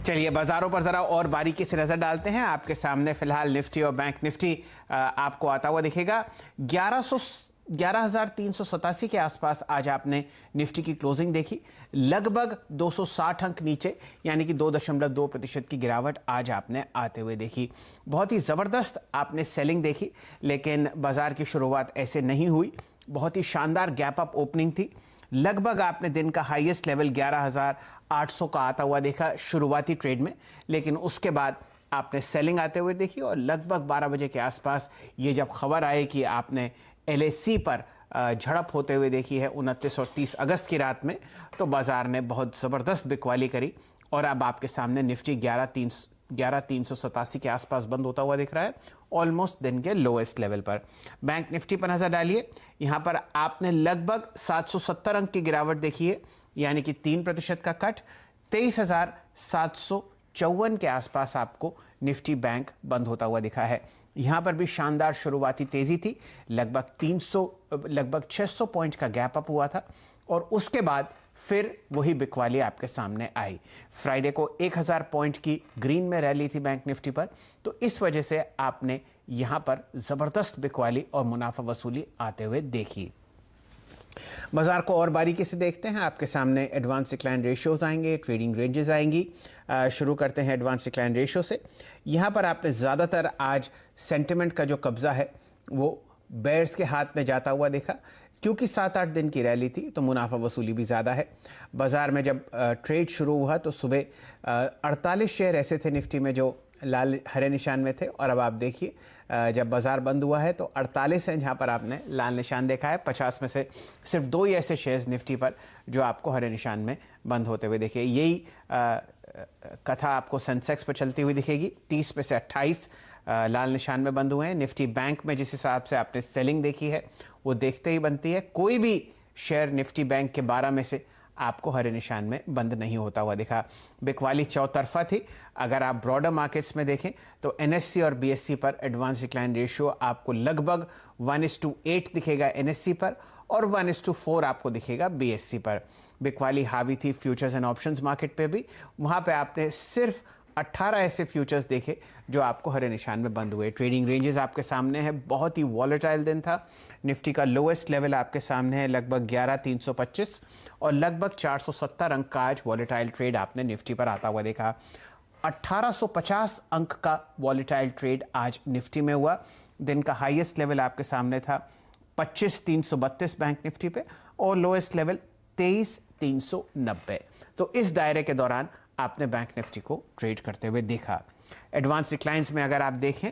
चलिए बाजारों पर जरा और बारीकी से नजर डालते हैं। आपके सामने फिलहाल निफ्टी और बैंक निफ्टी आपको आता हुआ दिखेगा। 11,387 के आसपास आज आपने निफ्टी की क्लोजिंग देखी। लगभग 260 अंक नीचे, यानी कि 2.2% की गिरावट आज आपने आते हुए देखी। बहुत ही ज़बरदस्त आपने सेलिंग देखी, लेकिन बाजार की शुरुआत ऐसे नहीं हुई। बहुत ही शानदार गैप अप ओपनिंग थी। लगभग आपने दिन का हाईएस्ट लेवल 11,800 का आता हुआ देखा शुरुआती ट्रेड में, लेकिन उसके बाद आपने सेलिंग आते हुए देखी और लगभग 12 बजे के आसपास ये जब खबर आई कि आपने एलएसी पर झड़प होते हुए देखी है 29 और 30 अगस्त की रात में, तो बाजार ने बहुत ज़बरदस्त बिकवाली करी और अब आपके सामने निफ्टी 11,387 के आसपास बंद होता हुआ दिख रहा है, ऑलमोस्ट दिन के लोएस्ट लेवल पर। बैंक निफ्टी पर नजर डालिए, यहां पर आपने लगभग 770 अंक की गिरावट देखी है, यानी कि 3% का कट। 23,754 के आसपास आपको निफ्टी बैंक बंद होता हुआ दिखा है। यहां पर भी शानदार शुरुआती तेजी थी। लगभग 600 पॉइंट का गैप अप हुआ था और उसके बाद फिर वही बिकवाली आपके सामने आई। फ्राइडे को 1000 पॉइंट की ग्रीन में रैली थी बैंक निफ्टी पर, तो इस वजह से आपने यहां पर जबरदस्त बिकवाली और मुनाफा वसूली आते हुए देखी। बाजार को और बारीकी से देखते हैं। आपके सामने एडवांस डिक्लाइन रेशियोज आएंगे, ट्रेडिंग रेंजेस आएंगी। शुरू करते हैं एडवांस डिक्लाइन रेशियो से। यहाँ पर आपने ज़्यादातर आज सेंटिमेंट का जो कब्जा है वो बेयर्स के हाथ में जाता हुआ देखा, क्योंकि 7-8 दिन की रैली थी तो मुनाफा वसूली भी ज़्यादा है। बाजार में जब ट्रेड शुरू हुआ तो सुबह 48 शेयर ऐसे थे निफ्टी में जो लाल हरे निशान में थे, और अब आप देखिए जब बाजार बंद हुआ है तो 48 हैं जहां पर आपने लाल निशान देखा है। 50 में से सिर्फ 2 ही ऐसे शेयर्स निफ्टी पर जो आपको हरे निशान में बंद होते हुए देखिए। यही कथा आपको सेंसेक्स पर चलती हुई दिखेगी। 30 में से 28 लाल निशान में बंद हुए हैं। निफ्टी बैंक में जिस हिसाब से आपने सेलिंग देखी है वो देखते ही बनती है। कोई भी शेयर निफ्टी बैंक के 12 में से आपको हरे निशान में बंद नहीं होता हुआ दिखा। बिकवाली चौतरफा थी। अगर आप ब्रॉडर मार्केट्स में देखें तो एनएससी और बीएससी पर एडवांस डिक्लाइन रेशियो आपको लगभग 1:8 दिखेगा एनएससी पर और 1:4 आपको दिखेगा बीएससी पर। बिकवाली हावी थी फ्यूचर्स एंड ऑप्शंस मार्केट पे भी। वहाँ पे आपने सिर्फ 18 ऐसे फ्यूचर्स देखे जो आपको हरे निशान में बंद हुए। ट्रेडिंग रेंजेस आपके सामने है। बहुत ही वॉलेटाइल दिन था। निफ्टी का लोएस्ट लेवल आपके सामने है लगभग 11,325 और लगभग 470 अंक का आज वॉलेटाइल ट्रेड आपने निफ्टी पर आता हुआ देखा। 1850 अंक का वॉलेटाइल ट्रेड आज निफ्टी में हुआ। दिन का हाईएस्ट लेवल आपके सामने था 25,332 बैंक निफ्टी पे और लोएस्ट लेवल 23,390। तो इस दायरे के दौरान आपने बैंक निफ्टी को ट्रेड करते हुए देखा। एडवांस डिक्लाइंस में अगर आप देखें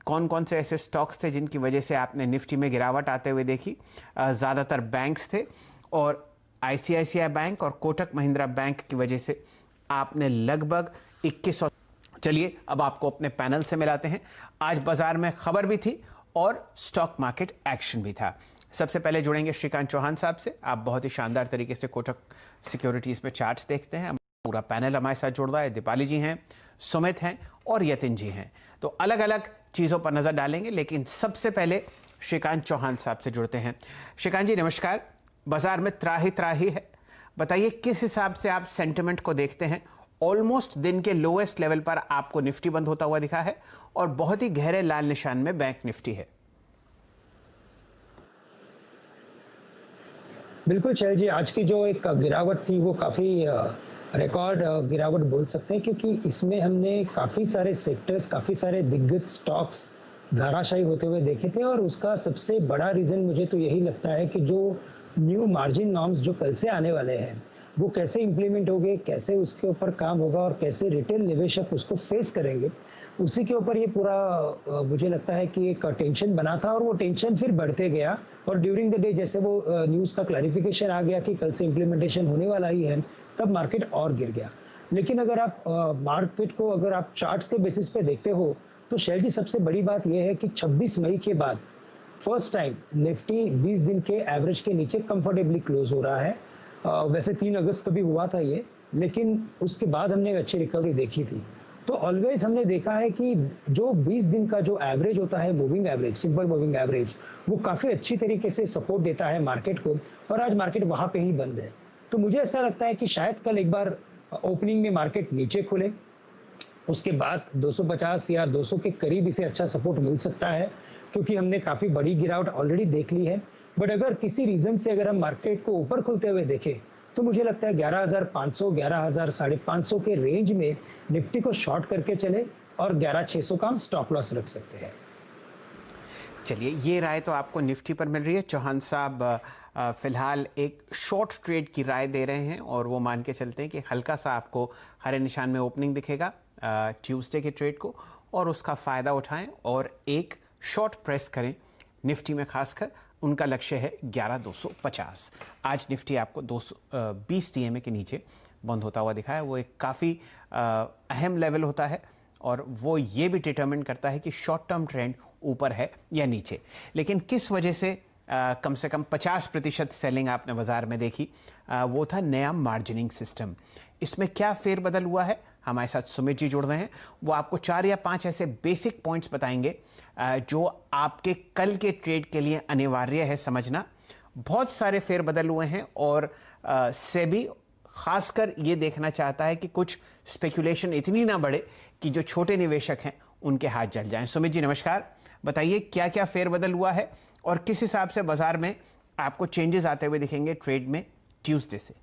कौन कौन से ऐसे स्टॉक्स थे जिनकी वजह से आपने निफ्टी में गिरावट आते हुए देखी, ज़्यादातर बैंक्स थे और आईसीआईसीआई बैंक और कोटक महिंद्रा बैंक की वजह से आपने लगभग 2100। चलिए अब आपको अपने पैनल से मिलाते हैं। आज बाजार में खबर भी थी और स्टॉक मार्केट एक्शन भी था। सबसे पहले जुड़ेंगे श्रीकांत चौहान साहब से। आप बहुत ही शानदार तरीके से कोटक सिक्योरिटीज़ में चार्ट्स देखते हैं। पूरा पैनल हमारे साथ जुड़ रहा है। दीपाली जी हैं, सुमित हैं और यतिन जी हैं। तो अलग अलग चीज़ों पर नज़र डालेंगे, लेकिन सबसे पहले श्रीकांत चौहान साहब से जुड़ते हैं। श्रीकांत जी नमस्कार। बाजार में त्राही त्राही है, बताइए किस हिसाब से आप सेंटिमेंट को देखते हैं। ऑलमोस्ट दिन के लोएस्ट लेवल पर आपको निफ्टी बंद होता हुआ दिखा है और बहुत ही गहरे लाल निशान में बैंक निफ्टी है। बिल्कुल शैल जी, आज की जो एक गिरावट थी वो काफ़ी रिकॉर्ड गिरावट बोल सकते हैं, क्योंकि इसमें हमने काफ़ी सारे सेक्टर्स, काफ़ी सारे दिग्गज स्टॉक्स धाराशायी होते हुए देखे थे। और उसका सबसे बड़ा रीज़न मुझे तो यही लगता है कि जो न्यू मार्जिन नॉर्म्स जो कल से आने वाले हैं वो कैसे इम्प्लीमेंट होंगे, कैसे उसके ऊपर काम होगा और कैसे रिटेल निवेशक उसको फेस करेंगे, उसी के ऊपर ये पूरा मुझे लगता है कि एक टेंशन बना था और वो टेंशन फिर बढ़ते गया। और ड्यूरिंग द डे जैसे वो न्यूज़ का क्लैरिफिकेशन आ गया कि कल से इम्प्लीमेंटेशन होने वाला ही है, तब मार्केट और गिर गया। लेकिन अगर आप मार्केट को अगर आप चार्ट्स के बेसिस पे देखते हो तो शैल जी सबसे बड़ी बात यह है कि 26 मई के बाद फर्स्ट टाइम निफ्टी 20 दिन के एवरेज के नीचे कंफर्टेबली क्लोज हो रहा है। वैसे 3 अगस्त को भी हुआ था ये, लेकिन उसके बाद हमने अच्छी रिकवरी देखी थी। तो ऑलवेज हमने देखा है कि जो 20 दिन का जो एवरेज होता है, moving average, simple moving average, वो काफ़ी अच्छी तरीके से सपोर्ट देता है मार्केट को, और आज मार्केट वहाँ पे ही बंद है। तो मुझे ऐसा लगता है कि शायद कल एक बार ओपनिंग में मार्केट नीचे खुले, उसके बाद 250 या 200 के करीब इसे अच्छा सपोर्ट मिल सकता है, क्योंकि हमने काफ़ी बड़ी गिरावट ऑलरेडी देख ली है। बट अगर किसी रीज़न से अगर हम मार्केट को ऊपर खुलते हुए देखें, तो मुझे लगता है 11,500, 11,550 के रेंज में निफ्टी को शॉर्ट करके चले और 11,600 का हम स्टॉप लॉस रख सकते हैं। चलिए, ये राय तो आपको निफ्टी पर मिल रही है। चौहान साहब फिलहाल एक शॉर्ट ट्रेड की राय दे रहे हैं और वो मान के चलते हैं कि हल्का सा आपको हरे निशान में ओपनिंग दिखेगा ट्यूसडे के ट्रेड को, और उसका फ़ायदा उठाएं और एक शॉर्ट प्रेस करें निफ्टी में। खासकर उनका लक्ष्य है 11,250। आज निफ्टी आपको 220 DMA के नीचे बंद होता हुआ दिखा है। वो एक काफ़ी अहम लेवल होता है और वो ये भी डिटरमिन करता है कि शॉर्ट टर्म ट्रेंड ऊपर है या नीचे। लेकिन किस वजह से कम से कम 50% सेलिंग आपने बाजार में देखी, वो था नया मार्जिनिंग सिस्टम। इसमें क्या फेरबदल हुआ है, हमारे साथ सुमित जी जुड़ रहे हैं। वो आपको 4 या 5 ऐसे बेसिक पॉइंट्स बताएंगे जो आपके कल के ट्रेड के लिए अनिवार्य है समझना। बहुत सारे फेरबदल हुए हैं और सेबी खासकर ये देखना चाहता है कि कुछ स्पेकुलेशन इतनी ना बढ़े कि जो छोटे निवेशक हैं उनके हाथ जल जाएं। सुमित जी नमस्कार, बताइए क्या क्या फेरबदल हुआ है और किस हिसाब से बाजार में आपको चेंजेस आते हुए दिखेंगे ट्रेड में ट्यूसडे से।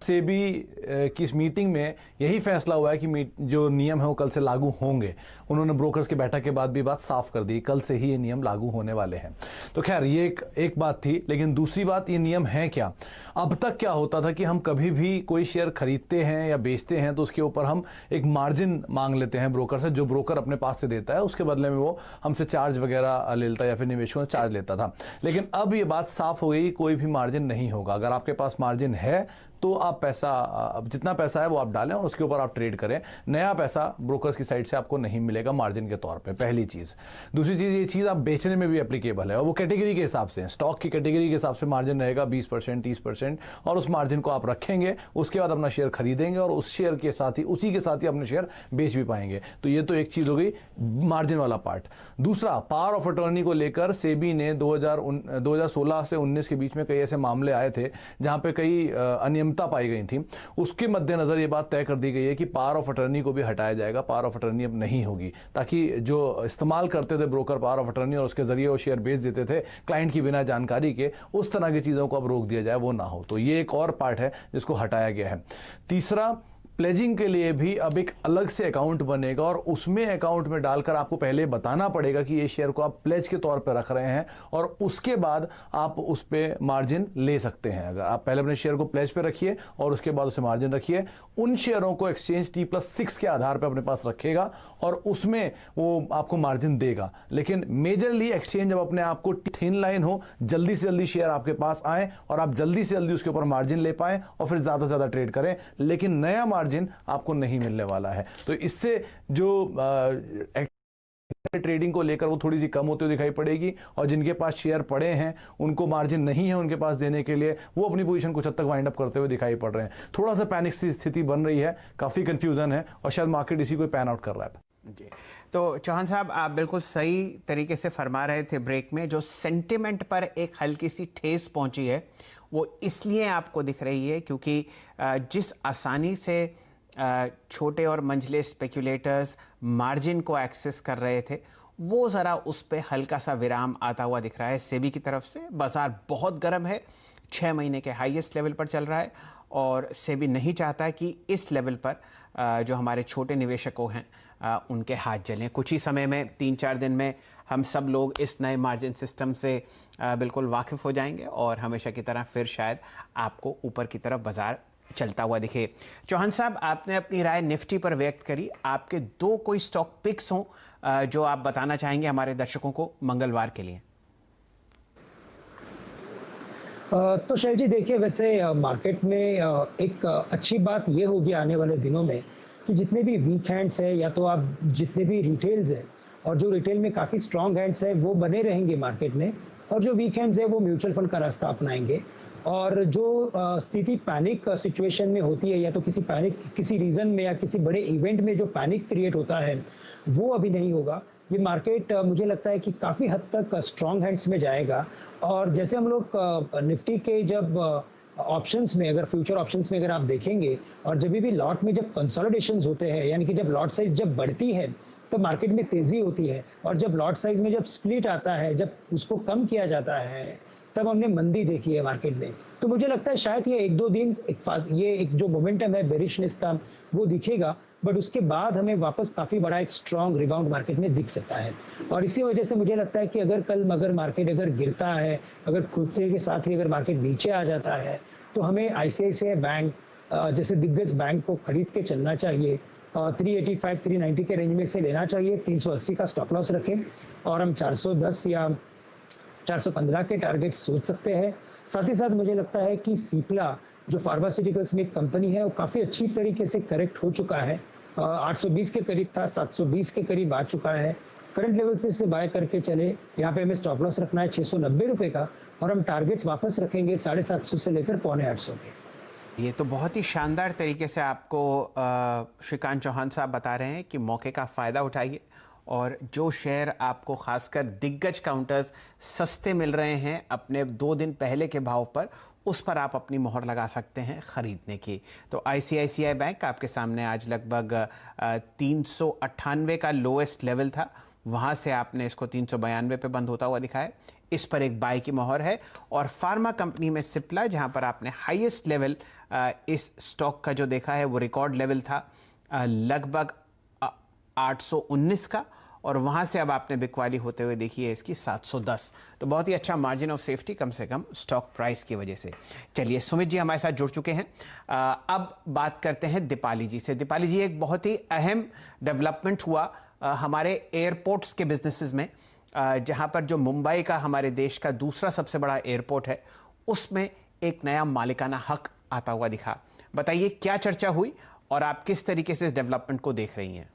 सेबी की इस मीटिंग में यही फैसला हुआ है कि जो नियम है वो कल से लागू होंगे। उन्होंने ब्रोकर्स की बैठक के बाद भी बात साफ कर दी, कल से ही ये नियम लागू होने वाले हैं। तो खैर ये एक बात थी, लेकिन दूसरी बात, ये नियम है क्या। अब तक क्या होता था कि हम कभी भी कोई शेयर खरीदते हैं या बेचते हैं तो उसके ऊपर हम एक मार्जिन मांग लेते हैं ब्रोकर से, जो ब्रोकर अपने पास से देता है, उसके बदले में वो हमसे चार्ज वगैरह लेता है या फिर निवेशकों से चार्ज लेता था। लेकिन अब ये बात साफ हो गई, कोई भी मार्जिन नहीं होगा। अगर आपके पास मार्जिन है तो आप पैसा, जितना पैसा है वो आप डालें और उसके ऊपर आप ट्रेड करें। नया पैसा ब्रोकर्स की साइड से आपको नहीं मिलेगा मार्जिन के तौर पे, पहली चीज़। दूसरी चीज़, ये चीज़ आप बेचने में भी एप्लीकेबल है और वो कैटेगरी के हिसाब से, स्टॉक की कैटेगरी के हिसाब से मार्जिन रहेगा 20%, 30%, और उस मार्जिन को आप रखेंगे, उसके बाद अपना शेयर खरीदेंगे और उस शेयर के साथ ही, उसी के साथ ही अपने शेयर बेच भी पाएंगे। तो ये तो एक चीज़ हो गई मार्जिन वाला पार्ट। दूसरा, पावर ऑफ अटॉर्नी को लेकर सेबी ने 2016 से 19 के बीच में कई ऐसे मामले आए थे जहां पे कई अनियमितता पाई गई थी। उसके मद्देनजर ये बात तय कर दी गई है कि पावर ऑफ अटॉर्नी को भी हटाया जाएगा। पावर ऑफ अटॉर्नी अब नहीं होगी, ताकि जो इस्तेमाल करते थे ब्रोकर पावर ऑफ अटॉर्नी और उसके जरिए वो शेयर बेच देते थे क्लाइंट की बिना जानकारी के, उस तरह की चीजों को अब रोक दिया जाए, वो ना हो। तो ये एक और पार्ट है जिसको हटाया गया है। तीसरा, प्लेजिंग के लिए भी अब एक अलग से अकाउंट बनेगा और उसमें अकाउंट में डालकर आपको पहले बताना पड़ेगा कि ये शेयर को आप प्लेज के तौर पर रख रहे हैं और उसके बाद आप उस पर मार्जिन ले सकते हैं। अगर आप पहले अपने शेयर को प्लेज पे रखिए और उसके बाद उसे मार्जिन रखिए, उन शेयरों को एक्सचेंज T+6 के आधार पर अपने पास रखेगा और उसमें वो आपको मार्जिन देगा। लेकिन मेजरली एक्सचेंज अब अपने आप को थिन लाइन हो, जल्दी से जल्दी शेयर आपके पास आए और आप जल्दी से जल्दी उसके ऊपर मार्जिन ले पाए और फिर ज्यादा से ज्यादा ट्रेड करें, लेकिन नया मार्जिन आपको नहीं मिलने वाला है। तो इससे जो ट्रेडिंग को लेकर वो थोड़ी सी कम होती हुई दिखाई पड़ेगी और जिनके पास शेयर पड़े हैं उनको मार्जिन नहीं है उनके पास देने के लिए, वो अपनी पोजीशन कुछ हद तक वाइंड अप करते हुए दिखाई पड़ रहे हैं। थोड़ा सा पैनिक सी स्थिति बन रही है, काफी कंफ्यूजन है और शायद मार्केट इसी को पैन आउट कर रहा है। जी, तो चौहान साहब आप बिल्कुल सही तरीके से फरमा रहे थे ब्रेक में। जो सेंटिमेंट पर एक हल्की सी ठेस पहुंची है वो इसलिए आपको दिख रही है क्योंकि जिस आसानी से छोटे और मंझले स्पेक्यूलेटर्स मार्जिन को एक्सेस कर रहे थे, वो ज़रा उस पे हल्का सा विराम आता हुआ दिख रहा है सेबी की तरफ से। बाजार बहुत गर्म है, 6 महीने के हाईएस्ट लेवल पर चल रहा है और सेबी नहीं चाहता कि इस लेवल पर जो हमारे छोटे निवेशकों हैं उनके हाथ जलें। कुछ ही समय में 3-4 दिन में हम सब लोग इस नए मार्जिन सिस्टम से बिल्कुल वाकिफ़ हो जाएंगे और हमेशा की तरह फिर शायद आपको ऊपर की तरफ बाजार चलता हुआ दिखे। चौहान साहब, आपने अपनी राय निफ्टी पर व्यक्त करी। आपके 2 कोई स्टॉक पिक्स हों जो आप बताना चाहेंगे हमारे दर्शकों को मंगलवार के लिए? तो शैल जी देखिए, वैसे मार्केट में एक अच्छी बात ये होगी आने वाले दिनों में कि जितने भी वीक हैंड्स है या तो आप जितने भी रिटेल्स है और जो रिटेल में काफ़ी स्ट्रॉन्ग हैंड्स है वो बने रहेंगे मार्केट में, और जो वीक हैंड्स है वो म्यूचुअल फंड का रास्ता अपनाएंगे। और जो स्थिति पैनिक सिचुएशन में होती है या तो किसी रीजन में या किसी बड़े इवेंट में जो पैनिक क्रिएट होता है वो अभी नहीं होगा। ये मार्केट मुझे लगता है कि काफ़ी हद तक स्ट्रॉन्ग हैंड्स में जाएगा। और जैसे हम लोग निफ्टी के जब ऑप्शंस में, अगर फ्यूचर ऑप्शंस में अगर आप देखेंगे और जब भी लॉट में जब कंसोलिडेशंस होते हैं, यानी कि जब लॉट साइज जब बढ़ती है तो मार्केट में तेजी होती है, और जब लॉट साइज में जब स्प्लिट आता है, जब उसको कम किया जाता है, तब हमने मंदी देखी है मार्केट में। तो मुझे लगता है शायद ये 1-2 दिन ये एक जो मोमेंटम है बेरिशनेस का वो दिखेगा, बट उसके बाद हमें वापस काफी बड़ा एक स्ट्रॉन्ग रिबाउंड मार्केट में दिख सकता है। और इसी वजह से मुझे लगता है कि अगर कल अगर मार्केट अगर गिरता है, अगर खुलने के साथ ही अगर मार्केट नीचे आ जाता है, तो हमें आईसीआईसीआई बैंक जैसे दिग्गज बैंक को खरीद के चलना चाहिए। 385-390 के रेंज में से लेना चाहिए, 380 का स्टॉप लॉस रखें, और हम 410 या 415 के टारगेट सोच सकते हैं। साथ ही साथ मुझे लगता है कि सिप्ला जो फार्मास्यूटिकल्स में एक कंपनी है, वो काफी अच्छी तरीके से करेक्ट हो चुका है। 820 के करीब था, 720 के करीब आ चुका है। करंट लेवल से इसे बाय करके चले। यहाँ पे हमें स्टॉप लॉस रखना है 690 रुपए का, और हम टारगेट्स वापस रखेंगे 750 से लेकर 750 के। ये तो बहुत ही शानदार तरीके से आपको श्रीकांत चौहान साहब बता रहे हैं कि मौके का फ़ायदा उठाइए, और जो शेयर आपको खासकर दिग्गज काउंटर्स सस्ते मिल रहे हैं अपने 2 दिन पहले के भाव पर, उस पर आप अपनी मोहर लगा सकते हैं खरीदने की। तो आईसीआईसीआई बैंक आपके सामने आज लगभग 398 का लोएस्ट लेवल था, वहाँ से आपने इसको 392 पे बंद होता हुआ दिखाया, इस पर एक बाय की मोहर है। और फार्मा कंपनी में सिप्ला, जहाँ पर आपने हाईएस्ट लेवल इस स्टॉक का जो देखा है वो रिकॉर्ड लेवल था लगभग 819 का, और वहाँ से अब आपने बिकवाली होते हुए देखी है इसकी 710। तो बहुत ही अच्छा मार्जिन ऑफ सेफ्टी, कम से कम स्टॉक प्राइस की वजह से। चलिए, सुमित जी हमारे साथ जुड़ चुके हैं। अब बात करते हैं दीपाली जी से। दीपाली जी, एक बहुत ही अहम डेवलपमेंट हुआ हमारे एयरपोर्ट्स के बिजनेसेस में, जहाँ पर जो मुंबई का हमारे देश का दूसरा सबसे बड़ा एयरपोर्ट है, उसमें एक नया मालिकाना हक आता हुआ दिखा। बताइए क्या चर्चा हुई और आप किस तरीके से इस डेवलपमेंट को देख रही हैं?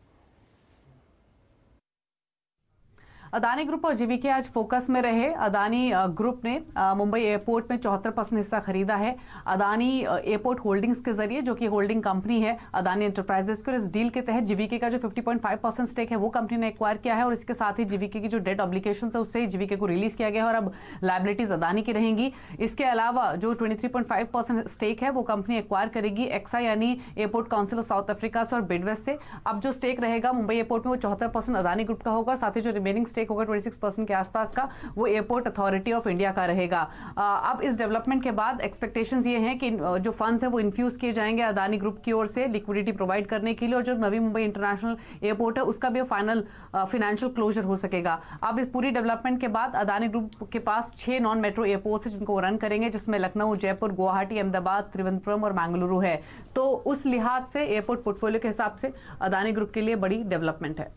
अदानी ग्रुप और जीवीके आज फोकस में रहे। अदानी ग्रुप ने मुंबई एयरपोर्ट में 74% हिस्सा खरीदा है अदानी एयरपोर्ट होल्डिंग्स के जरिए, जो कि होल्डिंग कंपनी है अदानी एंटरप्राइजेस की। और इस डील के तहत जीवीके का जो 50.5% स्टेक है वो कंपनी ने एक्वायर किया है, और इसके साथ ही जीवीके की जो डेट ऑब्लिगेशन है उससे जीवीके को रिलीज किया गया है, और अब लायबिलिटीज अदानी की रहेंगी। इसके अलावा जो 23.5% स्टेक है वो कंपनी एक्वायर करेगी एक्सा यानी airport council of south Africa से और बिडवेस्ट से। अब जो स्टेक रहेगा मुंबई एयरपोर्ट में वो 74% अदानी ग्रुप का होगा, साथ ही जो रिमेनिंग स्टेक होगा 26% के आसपास का वो एयरपोर्ट अथॉरिटी ऑफ इंडिया का रहेगा। अब इस डेवलपमेंट के बाद एक्सपेक्टेशंस ये हैं कि जो फंड्स है वो इन्फ्यूज किए जाएंगे अदानी ग्रुप की ओर से लिक्विडिटी प्रोवाइड करने के लिए, और जो नवी मुंबई इंटरनेशनल एयरपोर्ट है उसका भी फाइनल फाइनेंशियल क्लोजर हो सकेगा। अब इस पूरी डेवलपमेंट के बाद अदानी ग्रुप के पास 6 नॉन मेट्रो एयरपोर्ट्स है जिनको वो रन करेंगे, जिसमें लखनऊ, जयपुर, गुवाहाटी, अहमदाबाद, त्रिवेंद्रपुरम और मैंगलुरु है। तो उस लिहाज से एयरपोर्ट पोर्टफोलियो के हिसाब से अदानी ग्रुप के लिए बड़ी डेवलपमेंट है।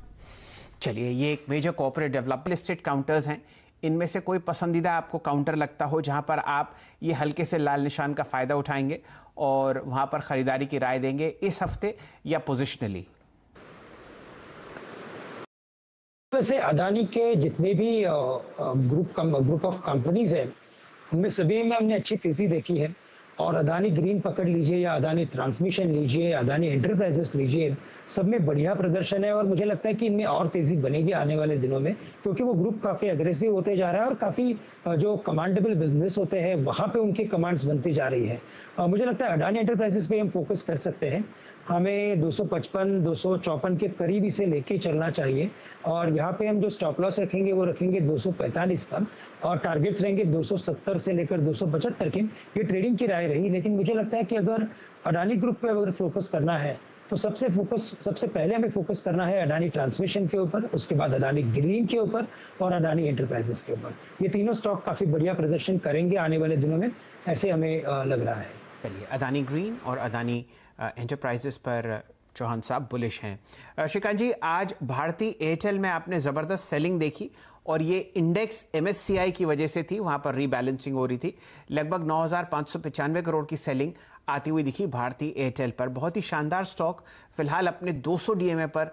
चलिए, ये एक major corporate development listed counters हैं, इनमें से कोई पसंदीदा आपको काउंटर लगता हो जहां पर आप ये हल्के से लाल निशान का फ़ायदा उठाएंगे और वहां पर ख़रीदारी की राय देंगे इस हफ्ते या पोजिशनली? वैसे अदानी के जितने भी ग्रुप ऑफ कंपनीज है उनमें सभी में हमने अच्छी तेजी देखी है, और अदानी ग्रीन पकड़ लीजिए या अदानी ट्रांसमिशन लीजिए, अदानी एंटरप्राइजेस लीजिए, सब में बढ़िया प्रदर्शन है। और मुझे लगता है कि इनमें और तेजी बनेगी आने वाले दिनों में, क्योंकि वो ग्रुप काफी अग्रेसिव होते जा रहा है और काफी जो कमांडेबल बिजनेस होते हैं वहां पे उनकी कमांड्स बनती जा रही है। मुझे लगता है अडानी एंटरप्राइजेस पे हम फोकस कर सकते हैं। हमें 255 254 के करीब इसे लेके चलना चाहिए, और यहाँ पे हम जो स्टॉप लॉस रखेंगे वो रखेंगे 245 का, और टारगेट्स रहेंगे 270 से लेकर 275 के। ये ट्रेडिंग की राय रही, लेकिन मुझे लगता है कि अगर अडानी ग्रुप पे अगर फोकस करना है तो सबसे पहले हमें फोकस करना है अडानी ट्रांसमिशन के ऊपर, उसके बाद अडानी ग्रीन के ऊपर और अडानी एंटरप्राइजेस के ऊपर। ये तीनों स्टॉक काफी बढ़िया प्रदर्शन करेंगे आने वाले दिनों में, ऐसे हमें लग रहा है। चलिए, अदानी ग्रीन और अदानी एंटरप्राइजेस पर चौहान साहब बुलिश हैं। श्रीकांत जी, आज भारती एयरटेल में आपने ज़बरदस्त सेलिंग देखी, और ये इंडेक्स MSCI की वजह से थी, वहाँ पर रीबैलेंसिंग हो रही थी। लगभग 9,595 करोड़ की सेलिंग आती हुई दिखी भारती एयरटेल पर। बहुत ही शानदार स्टॉक फिलहाल अपने 200 DMA पर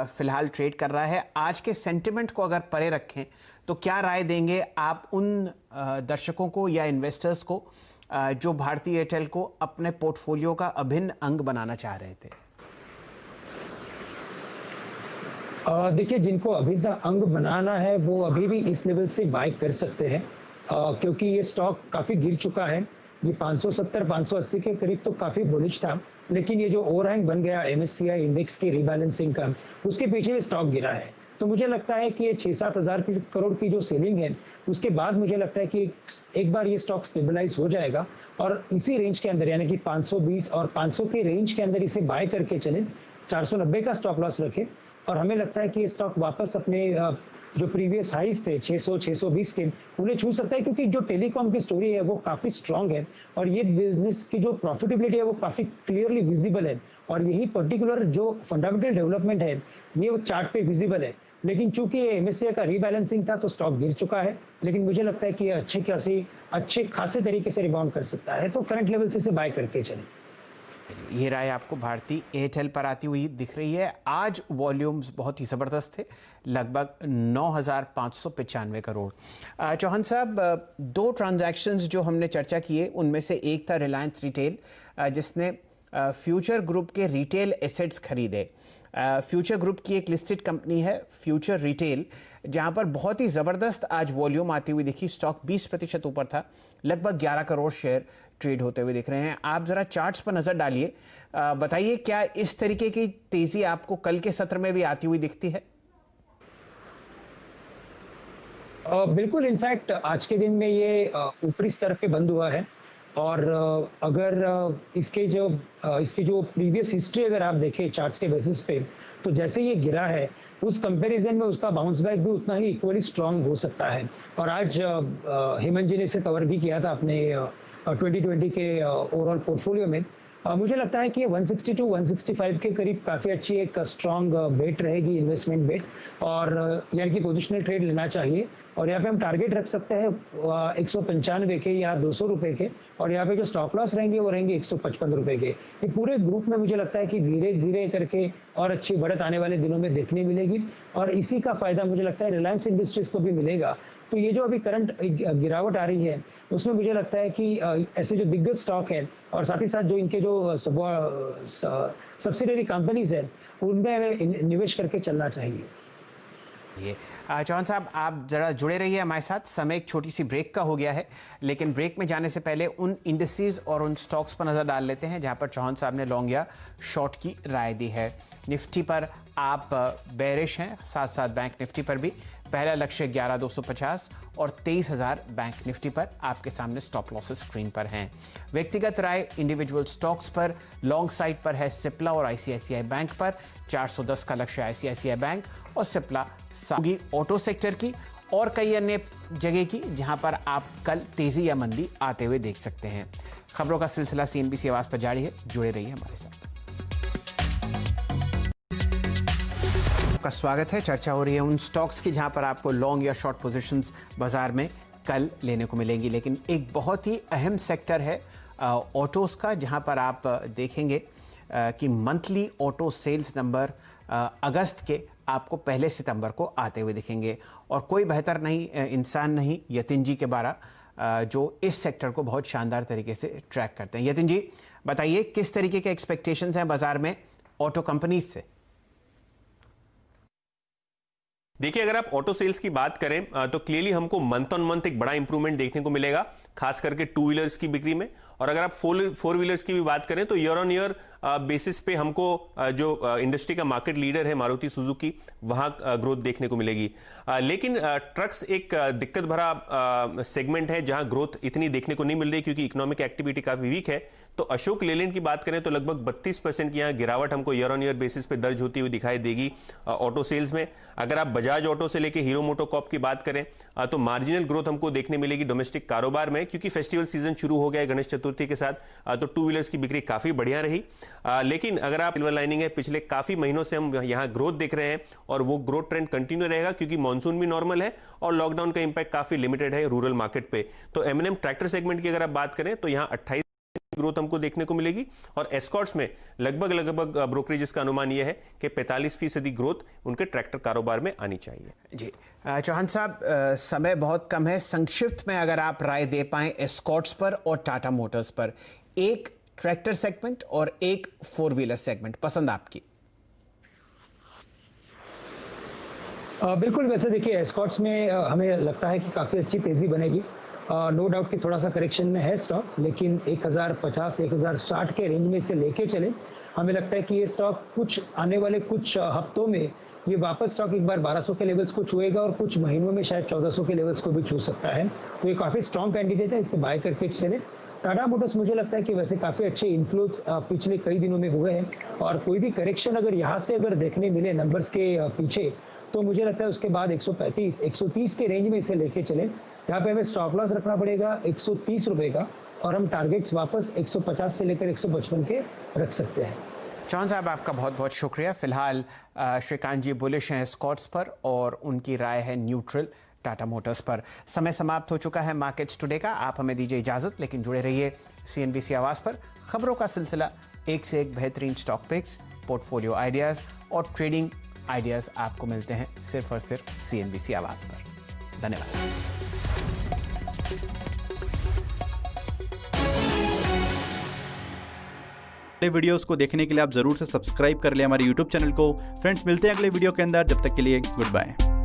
फिलहाल ट्रेड कर रहा है। आज के सेंटिमेंट को अगर परे रखें तो क्या राय देंगे आप उन दर्शकों को या इन्वेस्टर्स को जो भारती एयरटेल को अपने पोर्टफोलियो का अभिन्न अंग बनाना चाह रहे थे? देखिए, जिनको अभिन्न अंग बनाना है वो अभी भी इस लेवल से बाय कर सकते हैं, क्योंकि ये स्टॉक काफी गिर चुका है। ये 570-580 के करीब तो काफी बुलिश था, लेकिन ये जो ओवरहैंग बन गया MSCI इंडेक्स की रीबैलेंसिंग का, उसके पीछे स्टॉक गिरा है। तो मुझे लगता है कि ये 6-7 हज़ार करोड़ की जो सेलिंग है, उसके बाद मुझे लगता है कि एक बार ये स्टॉक स्टेबलाइज हो जाएगा और इसी रेंज के अंदर यानी कि 520 और 500 के रेंज के अंदर इसे बाय करके चले, 490 का स्टॉप लॉस रखे और हमें लगता है कि ये स्टॉक वापस अपने जो प्रीवियस हाइज थे 600-620 के, उन्हें छू सकता है, क्योंकि जो टेलीकॉम की स्टोरी है वो काफी स्ट्रांग है और ये बिजनेस की जो प्रॉफिटेबिलिटी है वो काफी क्लियरली विजिबल है और यही पर्टिकुलर जो फंडामेंटल डेवलपमेंट है ये चार्ट पे विजिबल है। लेकिन चूंकि MSCI का रीबैलेंसिंग था तो स्टॉक गिर चुका है, लेकिन मुझे लगता है कि ये अच्छे खासे तरीके से रिबाउंड कर सकता है, तो करंट लेवल से बाय करके चले। ये राय आपको भारतीय एयरटेल पर आती हुई दिख रही है। आज वॉल्यूम्स बहुत ही ज़बरदस्त थे, लगभग 9,595 करोड़। चौहान साहब, दो ट्रांजैक्शंस जो हमने चर्चा किए उनमें से एक था रिलायंस रिटेल, जिसने फ्यूचर ग्रुप के रिटेल एसेट्स खरीदे। फ्यूचर ग्रुप की एक लिस्टेड कंपनी है फ्यूचर रिटेल, जहां पर बहुत ही ज़बरदस्त आज वॉल्यूम आती हुई दिखी। स्टॉक 20% ऊपर था, लगभग 11 करोड़ शेयर ट्रेड होते हुए दिख रहे हैं। आप ज़रा चार्ट्स पर नज़र डालिए, बताइए क्या इस तरीके की तेज़ी आपको कल के सत्र में भी आती हुई दिखती है? बिल्कुल, इनफैक्ट आज के दिन में ये ऊपरी स्तर पे बंद हुआ है और अगर इसकी जो प्रीवियस हिस्ट्री अगर आप देखें चार्ट्स के बेसिस पे, तो जैसे ये गिरा है उस कंपैरिजन में उसका बाउंस बैक भी उतना ही इक्वली स्ट्रांग हो सकता है। और आज हेमंत जी ने इसे कवर भी किया था अपने 2020 के ओवरऑल पोर्टफोलियो में। मुझे लगता है कि 160 टू 165 के करीब काफ़ी अच्छी एक स्ट्रांग बेट रहेगी, इन्वेस्टमेंट बेट, और यानी कि पोजिशनल ट्रेड लेना चाहिए। और यहाँ पे हम टारगेट रख सकते हैं 195 के या 200 रुपए के, और यहाँ पे जो स्टॉप लॉस रहेंगे वो रहेंगे 155 रुपए के। ये पूरे ग्रुप में मुझे लगता है कि धीरे धीरे करके और अच्छी बढ़त आने वाले दिनों में देखने मिलेगी और इसी का फायदा मुझे लगता है रिलायंस इंडस्ट्रीज को भी मिलेगा। तो ये जो अभी करंट गिरावट आ रही है उसमें मुझे लगता है कि ऐसे जो दिग्गज स्टॉक है और साथ ही साथ जो इनके जो सब्सिडियरी कंपनीज है उनमें निवेश करके चलना चाहिए। ये चौहान साहब, आप जरा जुड़े रहिए हमारे साथ। समय एक छोटी सी ब्रेक का हो गया है, लेकिन ब्रेक में जाने से पहले उन इंडस्ट्रीज और उन स्टॉक्स पर नजर डाल लेते हैं जहां पर चौहान साहब ने लॉन्ग या शॉर्ट की राय दी है। निफ्टी पर आप बेरिश हैं, साथ साथ बैंक निफ्टी पर भी। पहला लक्ष्य 11,250 और 23,000 बैंक निफ्टी पर आपके सामने स्टॉप लॉसेस स्क्रीन पर हैं। व्यक्तिगत राय इंडिविजुअल स्टॉक्स पर लॉन्ग साइड पर है सिप्ला और ICICI बैंक पर 410 का लक्ष्य ICICI बैंक और सिप्ला सागी ऑटो सेक्टर की और कई अन्य जगह की जहां पर आप कल तेजी या मंदी आते हुए देख सकते हैं। खबरों का सिलसिला CNBC आवाज पर जारी है, जुड़े रहिए हमारे साथ। का स्वागत है। चर्चा हो रही है उन स्टॉक्स की जहां पर आपको लॉन्ग या शॉर्ट पोजीशंस बाजार में कल लेने को मिलेंगी, लेकिन एक बहुत ही अहम सेक्टर है ऑटोज का, जहां पर आप देखेंगे कि मंथली ऑटो सेल्स नंबर अगस्त के आपको 1 सितंबर को आते हुए दिखेंगे। और कोई बेहतर नहीं इंसान नहीं यतिन जी के बारा जो इस सेक्टर को बहुत शानदार तरीके से ट्रैक करते हैं। यतिन जी, बताइए किस तरीके के एक्सपेक्टेशंस हैं बाजार में ऑटो कंपनीज से? देखिए, अगर आप ऑटो सेल्स की बात करें तो क्लियरली हमको मंथ ऑन मंथ एक बड़ा इंप्रूवमेंट देखने को मिलेगा, खास करके 2 व्हीलर्स की बिक्री में। और अगर आप 4 व्हीलर्स की भी बात करें तो ईयर ऑन ईयर बेसिस पे हमको जो इंडस्ट्री का मार्केट लीडर है मारुति सुजुकी, वहां ग्रोथ देखने को मिलेगी। लेकिन ट्रक्स एक दिक्कत भरा सेगमेंट है जहां ग्रोथ इतनी देखने को नहीं मिल रही क्योंकि इकोनॉमिक एक्टिविटी काफी वीक है। तो अशोक लेलैंड की बात करें तो लगभग 32% की यहाँ गिरावट हमको ईयर ऑन ईयर बेसिस पे दर्ज होती हुई दिखाई देगी ऑटो सेल्स में। अगर आप बजाज ऑटो से लेके हीरो मोटोकॉर्प की बात करें तो मार्जिनल ग्रोथ हमको देखने मिलेगी डोमेस्टिक कारोबार में, क्योंकि फेस्टिवल सीजन शुरू हो गया है गणेश चतुर्थी के साथ। तो 2 व्हीलर्स की बिक्री काफी बढ़िया रही। लेकिन अगर आप सिल्वर लाइनिंग है, पिछले काफी महीनों से हम यहाँ ग्रोथ देख रहे हैं और वो ग्रोथ ट्रेंड कंटिन्यू रहेगा क्योंकि मानसून भी नॉर्मल है और लॉकडाउन का इंपैक्ट काफी लिमिटेड है रूरल मार्केट पे। तो M&M ट्रैक्टर सेगमेंट की अगर आप बात करें तो यहाँ 28 ग्रोथ हमको देखने को मिलेगी और एस्कॉर्ट्स में लगभग ब्रोकरेजेस का अनुमान यह है कि 45% ग्रोथ उनके ट्रैक्टर कारोबार में आनी चाहिए। जी चौहान साहब, समय बहुत कम है, संक्षिप्त में अगर आप राय दे पाएं एस्कॉर्ट्स पर और टाटा मोटर्स पर, एक ट्रैक्टर सेगमेंट और एक 4 व्हीलर सेगमेंट, पसंद आपकी? बिल्कुल, वैसे देखिए एस्कॉर्ट्स में हमें लगता है कि काफ़ी अच्छी तेज़ी बनेगी नो डाउट कि थोड़ा सा करेक्शन में है स्टॉक, लेकिन 1050 1060 के रेंज में से लेके चले, हमें लगता है कि ये स्टॉक कुछ आने वाले कुछ हफ्तों में ये वापस स्टॉक एक बार 1200 के लेवल्स को छुएगा और कुछ महीनों में शायद 1400 के लेवल्स को भी छू सकता है। तो ये काफ़ी स्ट्रॉन्ग कैंडिडेट है, इसे बाय करके चले। टाटा मोटर्स मुझे लगता है कि वैसे काफ़ी अच्छे इन्फ्लोज पिछले कई दिनों में हुए हैं और कोई भी करेक्शन अगर यहाँ से अगर देखने मिले नंबर्स के पीछे, तो मुझे लगता है उसके बाद 135 130 के रेंज में इसे लेके चले। यहाँ पे हमें स्टॉप लॉस रखना पड़ेगा 130 रुपए का और हम टारगेट्स वापस 150 से लेकर 155 के रख सकते हैं। चौहान साहब, आपका बहुत बहुत शुक्रिया। फिलहाल श्रीकांत जी बुलिश हैं स्कॉट्स पर और उनकी राय है न्यूट्रल टाटा मोटर्स पर। समय समाप्त हो चुका है मार्केट्स टुडे का। आप हमें दीजिए इजाजत, लेकिन जुड़े रहिए CNBC आवाज पर। खबरों का सिलसिला, एक से एक बेहतरीन स्टॉक पिक्स, पोर्टफोलियो आइडियाज और ट्रेडिंग आइडियाज आपको मिलते हैं सिर्फ और सिर्फ CNBC आवाज पर। धन्यवाद। अगले वीडियोस को देखने के लिए आप जरूर से सब्सक्राइब कर लें हमारे YouTube चैनल को। फ्रेंड्स, मिलते हैं अगले वीडियो के अंदर। जब तक के लिए गुड बाय।